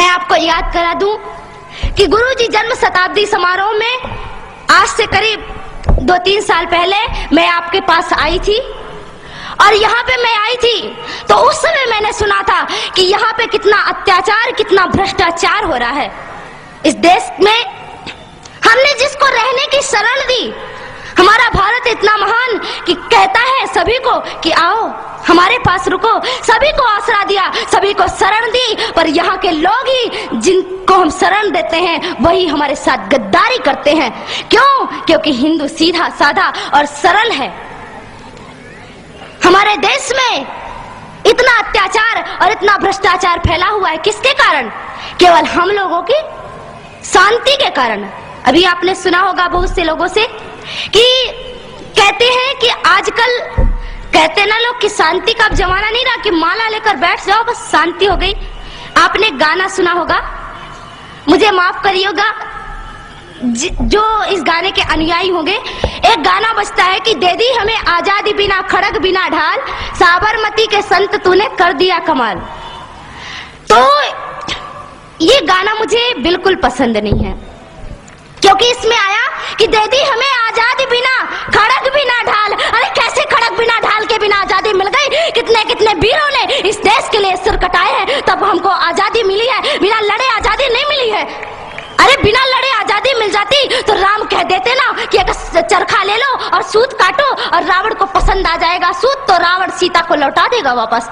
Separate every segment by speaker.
Speaker 1: मैं आपको याद करा दूं कि गुरुजी जन्म शताब्दी समारोह में आज से करीब 2-3 साल पहले मैं आपके पास आई थी और यहाँ पे मैं आई थी तो उस समय मैंने सुना था कि यहाँ पे कितना अत्याचार, कितना भ्रष्टाचार हो रहा है। इस देश में हमने जिसको रहने की शरण दी, हमारा भारत इतना महान कि कहता है सभी को कि आओ हमारे पास रुको, सभी को आसरा दिया, सभी को शरण दी, पर यहाँ के लोग ही जिनको हम शरण देते हैं वही हमारे साथ गद्दारी करते हैं। क्यों? क्योंकि हिंदू सीधा साधा और सरल है। हमारे देश में इतना अत्याचार और इतना भ्रष्टाचार फैला हुआ है, किसके कारण? केवल हम लोगों की शांति के कारण। अभी आपने सुना होगा बहुत से लोगों से कि कहते हैं कि आजकल कहते ना लोग कि शांति का अब जमाना नहीं रहा कि माला लेकर बैठ जाओ बस शांति हो गई। आपने गाना सुना होगा, मुझे माफ करिएगा जो इस गाने के अनुयायी होंगे, एक गाना बजता है कि दे दी हमें आजादी बिना खड़ग बिना ढाल, साबरमती के संत तूने कर दिया कमाल। तो ये गाना मुझे बिल्कुल पसंद नहीं है, क्योंकि इसमें आया कि दे दी हमें आजादी बिना खड़ग बिना ढाल। अरे कैसे खड़ग बिना ढाल के बिना आजादी मिल गई? कितने कितने वीरों ने इस देश के लिए सिर कटाए हैं तब हमको आजादी मिली है, बिना लड़े आजादी नहीं मिली है। अरे बिना लड़े आजादी मिल जाती तो राम कह देते ना कि एक चरखा ले लो और सूत काटो और रावण को पसंद आ जाएगा सूत तो रावण सीता को लौटा देगा वापस।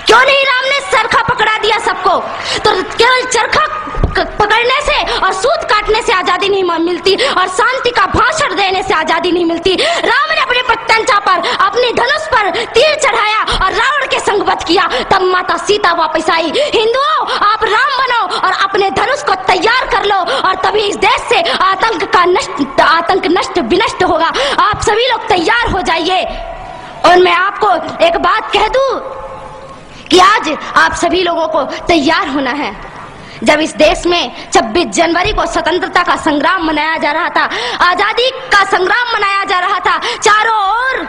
Speaker 1: क्यों नहीं राम ने चरखा पकड़ा दिया सबको? तो केवल चरखा पकड़ने से और सूत काटने से आजादी नहीं मिलती और शांति का भाषण देने से आजादी नहीं मिलती। राम ने अपने प्रत्यंचा पर अपनी धनुष पर तीर चढ़ाया और रावण के संग वध किया, तब माता सीता वापस आई। हिंदुओं, आप राम बनो और अपने धनुष को तैयार कर लो और तभी इस देश से आतंक नष्ट विनष्ट होगा। आप सभी लोग तैयार हो जाइए। और मैं आपको एक बात कह दूं कि आज आप सभी लोगों को तैयार होना है। जब इस देश में 26 जनवरी को स्वतंत्रता का संग्राम मनाया जा रहा था, आजादी का संग्राम मनाया जा रहा था, चारों ओर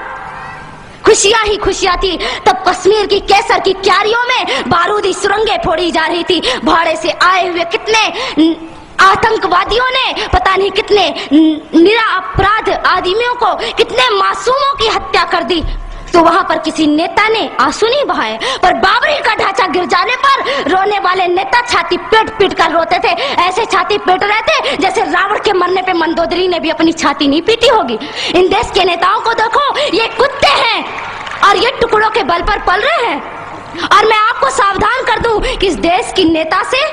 Speaker 1: खुशियां ही खुशियां थी, तब कश्मीर की केसर की क्यारियों में बारूदी सुरंगें फोड़ी जा रही थी। भाड़े से आए हुए कितने आतंकवादियों ने पता नहीं कितने निरपराध आदमियों को, कितने मासूमों की हत्या कर दी। तो वहां पर किसी नेता ने आंसू नहीं बहाए, पर बाबरी का ढांचा गिर जाने पर रोने वाले नेता छाती पीट पीट कर रोते थे। ऐसे छाती पीट रहे थे जैसे रावण के मरने पे मंदोदरी ने भी अपनी छाती नहीं पीटी होगी। इन देश के नेताओं को देखो, ये कुत्ते हैं और ये टुकड़ों के बल पर पल रहे हैं। और मैं आपको सावधान कर दूं कि इस देश की नेता से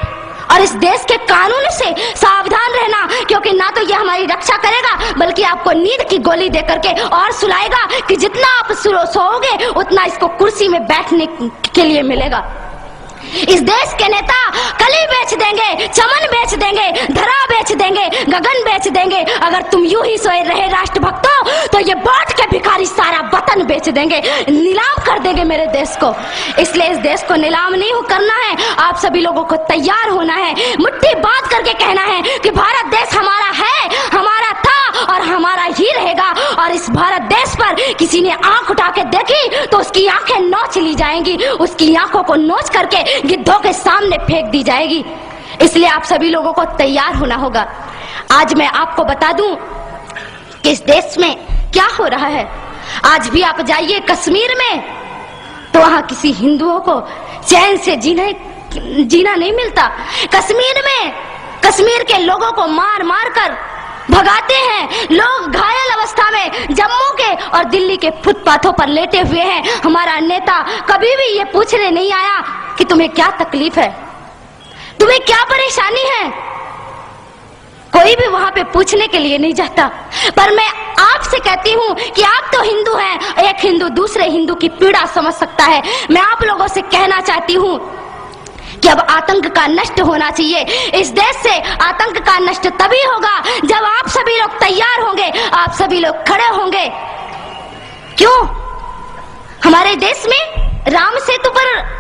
Speaker 1: और इस देश के कानून से सावधान रहना, क्योंकि ना तो ये हमारी रक्षा करेगा बल्कि आपको नींद की गोली दे करके और सुलाएगा कि जितना आप सोओगे उतना इसको कुर्सी में बैठने के लिए मिलेगा। इस देश के नेता कली बेच देंगे, चमन बेच देंगे, धरा बेच देंगे, गगन बेच देंगे। अगर तुम यूं ही सोए रहे राष्ट्रभक्तों तो ये बांट के भिखारी सारा वतन बेच देंगे, नीलाम कर देंगे मेरे देश को। इसलिए इस देश को नीलाम नहीं करना है, आप सभी लोगों को तैयार होना है, मुट्ठी बांध करके कहना है कि भारत देश हमारा है, हमारा था और हमारा ही रहेगा। और इस भारत देश पर किसी ने आंख उठा के देखी तो उसकी आंखें नोच ली जाएंगी, उसकी आंखों को नोच करके गिद्धों के सामने फेंक दी जाएगी। इसलिए आप सभी लोगों को तैयार होना होगा। आज मैं आपको बता दूं कि इस देश में क्या हो रहा है। आज भी आप जाइए कश्मीर में तो वहां किसी हिंदुओं को चैन से जीना नहीं मिलता। कश्मीर में कश्मीर के लोगों को मार मार कर भगाते हैं। लोग घायल अवस्था में जम्मू के और दिल्ली के फुटपाथों पर लेटे हुए हैं। हमारा नेता कभी भी ये पूछने नहीं आया कि तुम्हें क्या तकलीफ है, तुम्हें क्या परेशानी है। कोई भी वहां पे पूछने के लिए नहीं जाता। पर मैं आपसे कहती हूँ कि आप तो हिंदू हैं, एक हिंदू दूसरे हिंदू की पीड़ा समझ सकता है। मैं आप लोगों से कहना चाहती हूँ कि अब आतंक का नष्ट होना चाहिए। इस देश से आतंक का नष्ट तभी होगा जब आप सभी लोग तैयार होंगे, आप सभी लोग खड़े होंगे। क्यों? हमारे देश में राम सेतु पर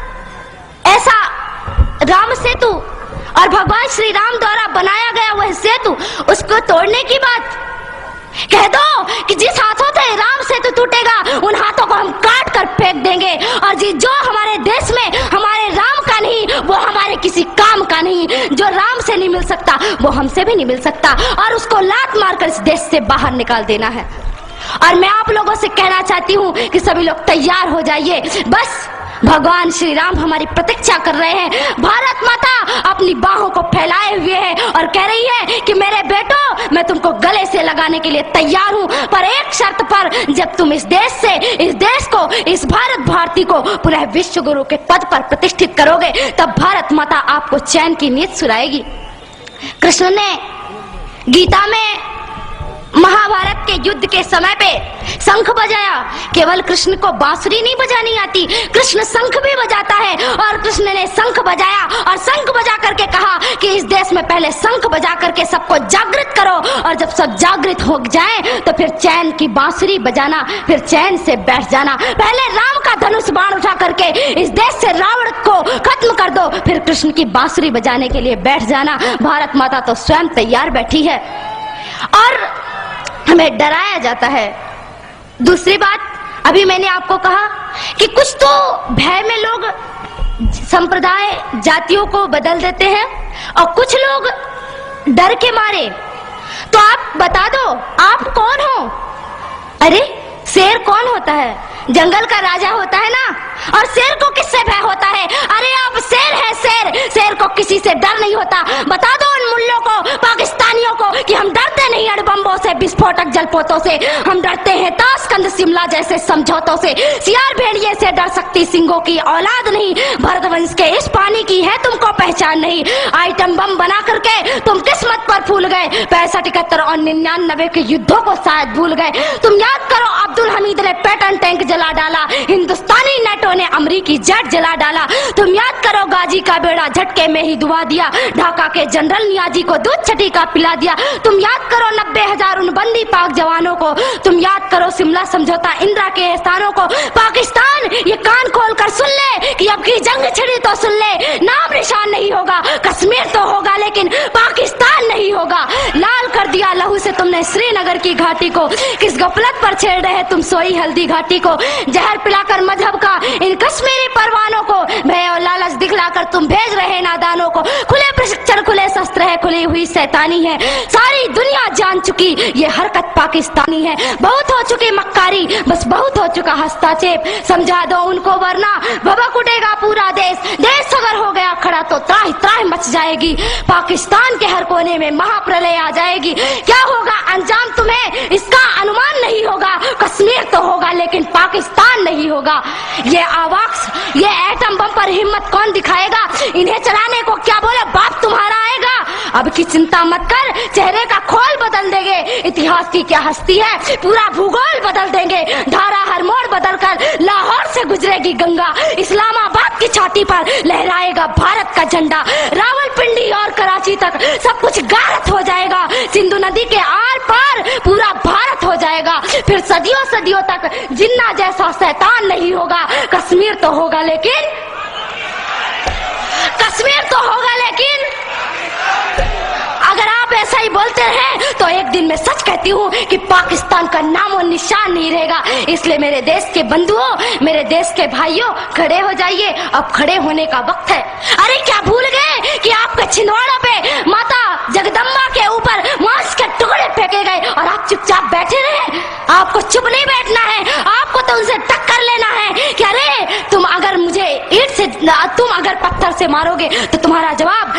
Speaker 1: ऐसा राम सेतु और भगवान श्री राम द्वारा बनाया गया वह सेतु, उसको तोड़ने की बात कह दो कि जिस हाथों से राम सेतु टूटेगा उन हाथों को हम काट कर फेंक देंगे। और जो हमारे देश में हमारे राम का नहीं वो हमारे किसी काम का नहीं। जो राम से नहीं मिल सकता वो हमसे भी नहीं मिल सकता, और उसको लात मारकर इस देश से बाहर निकाल देना है। और मैं आप लोगों से कहना चाहती हूँ कि सभी लोग तैयार हो जाइए। बस भगवान श्री राम हमारी प्रतीक्षा कर रहे हैं। भारत माता अपनी बाहों को फैलाए हुए है और कह रही है कि मेरे बेटों, मैं तुमको गले से लगाने के लिए तैयार हूँ, पर एक शर्त पर। जब तुम इस देश को, इस भारत भारती को पुनः विश्व गुरु के पद पर प्रतिष्ठित करोगे, तब भारत माता आपको चैन की नींद सुलाएगी। कृष्ण ने गीता में महाभारत के युद्ध के समय पे शंख बजाया। केवल कृष्ण को बांसुरी नहीं बजानी आती, कृष्ण शंख भी बजाता है। और कृष्ण ने शंख बजाया और शंख बजा करके कहा कि इस देश में पहले शंख बजा करके सबको जागृत करो, और जब सब जागृत हो जाए तो फिर चैन की बांसुरी बजाना, फिर चैन से बैठ जाना। पहले राम का धनुष बाण उठा करके इस देश से रावण को खत्म कर दो, फिर कृष्ण की बांसुरी बजाने के लिए बैठ जाना। भारत माता तो स्वयं तैयार बैठी है और हमें डराया जाता है। दूसरी बात, अभी मैंने आपको कहा कि कुछ तो भय में लोग संप्रदाय जातियों को बदल देते हैं और कुछ लोग डर के मारे। तो आप बता दो, आप कौन हो? अरे शेर कौन होता है? जंगल का राजा होता है ना। और शेर को किससे भय होता है? अरे आप शेर है, शेर को किसी से डर नहीं होता। बता दो उन मुल्लों को, पाकिस्तानियों को कि हम डरते नहीं अणुबम्बों से, विस्फोटक जलपोतों से, हम डरते हैं ताशकंद शिमला जैसे समझौतों से। सियार भेड़िए से डर सकती सिंगों की औलाद नहीं, भरतवंश के इस पानी की है तुमको पहचान नहीं। आइटम बम बना करके तुम किस्मत पर फूल गए, 65, 71 और 99 के युद्धों को शायद भूल गए। तुम याद करो, अब्दुल हमीद ने पैटर्न टैंक जला डाला, हिंदुस्तानी नेटो ने अमरीकी जेट जला डाला। तुम याद करो, गाजी का बेड़ा झटके में ही डुबा दिया, ढाका के जनरल नियाजी को दूध छठी का पिला दिया। तुम याद करो 90,000 उन बंदी पाक जवानों को। तुम याद करो शिमला समझौता, इंदिरा के एहसानों को। पाकिस्तान ये कान खोल कर सुन ले कि अब की जंग छिड़ी तो सुन ले, नाम निशान नहीं होगा, कश्मीर तो होगा लेकिन पाकिस्तान नहीं होगा। लाल कर दिया लहू से तुमने श्रीनगर की घाटी को, किस गफलत पर छेड़ रहे तुम सोई हल्दी घाटी को। जहर पिलाकर मजहब का इन कश्मीरी परवानों को, भय और लालच दिखलाकर तुम भेज रहे नादानों को। खुले प्रशिक्षण, खुले शस्त्र है, खुली हुई शैतानी है, सारी दुनिया जान चुकी ये हरकत पाकिस्तानी है। बहुत हो चुकी मक्कारी, बस बहुत हो चुका हस्तक्षेप, समझा दो उनको वरना भभक उठेगा पूरा देश। देश अगर हो गया खड़ा तो त्राहि त्राहि मच जाएगी, पाकिस्तान के हर कोने में महाप्रलय आ जाएगी। क्या होगा अंजाम तुम्हें इसका अनुमान नहीं होगा। कश्मीर तो होगा लेकिन पाकिस्तान नहीं होगा। ये आवाक्स, ये एटम बम पर हिम्मत कौन दिखाएगा? इन्हें चलाने को क्या बोले बाप तुम्हारा आएगा। अब की चिंता मत कर, चेहरे का खोल बदल देंगे। इतिहास की क्या हस्ती है, पूरा भूगोल बदल देंगे। धारा हर मोड़ बदल कर लाहौर से गुजरेगी गंगा, इस्लामाबाद की छाती पर लहराएगा भारत का झंडा। रावलपिंडी और कराची तक सब कुछ गारत हो जाएगा, सिंधु नदी के आर पार पूरा भारत हो जाएगा। फिर सदियों सदियों तक जिन्ना जैसा शैतान नहीं होगा। कश्मीर तो होगा लेकिन, कश्मीर तो होगा लेकिन अगर आप ऐसा ही बोलते रहे तो एक दिन मैं सच कहती हूँ कि पाकिस्तान का नामो निशान नहीं रहेगा। इसलिए मेरे देश के बंधुओं, मेरे देश के भाइयों, खड़े हो जाइए, अब खड़े होने का वक्त है। अरे क्या भूल गए कि आपके छिंदवाड़ा पे माता जगदम्बा के ऊपर मांस के टुकड़े फेंके गए और आप चुपचाप बैठे रहे? आपको चुप नहीं बैठना है, आपको तो उनसे टक्कर लेना है कि अरे तुम अगर मुझे ईंट से, तुम अगर पत्थर से मारोगे तो तुम्हारा जवाब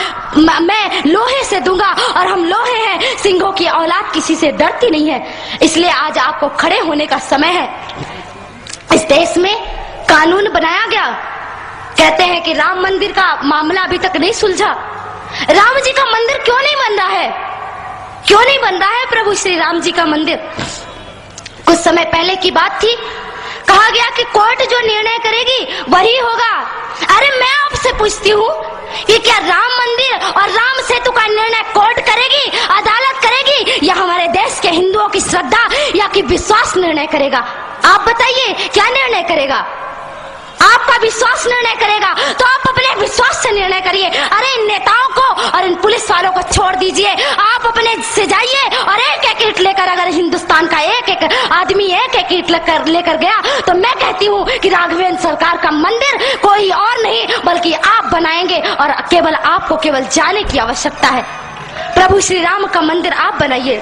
Speaker 1: मैं लोहे से दूंगा, और हम लोहे हैं, सिंहों की औलाद किसी से डरती नहीं है। इसलिए आज आपको खड़े होने का समय है। इस देश में कानून बनाया गया, कहते हैं कि राम मंदिर का मामला अभी तक नहीं सुलझा। राम जी का मंदिर क्यों नहीं बन रहा है? क्यों नहीं बन रहा है प्रभु श्री राम जी का मंदिर? कुछ समय पहले की बात थी, कहा गया कि कोर्ट जो निर्णय करेगी वही होगा। अरे मैं आपसे पूछती हूँ कि क्या राम मंदिर और राम सेतु का निर्णय कोर्ट करेगी, अदालत करेगी, या हमारे देश के हिंदुओं की श्रद्धा या कि विश्वास निर्णय करेगा? आप बताइए क्या निर्णय करेगा? आपका विश्वास निर्णय करेगा तो आप अपने विश्वास से निर्णय करिए। अरे इन नेताओं को और और इन पुलिस वालों को छोड़ दीजिए। आप अपने से जाइए और एक एक ईंट लेकर, अगर हिंदुस्तान का एक एक आदमी एक एक ईंट लेकर गया तो मैं कहती हूँ कि राघवेंद्र सरकार का मंदिर कोई और नहीं बल्कि आप बनाएंगे, और केवल आपको केवल जाने की आवश्यकता है। प्रभु श्री राम का मंदिर आप बनाइए।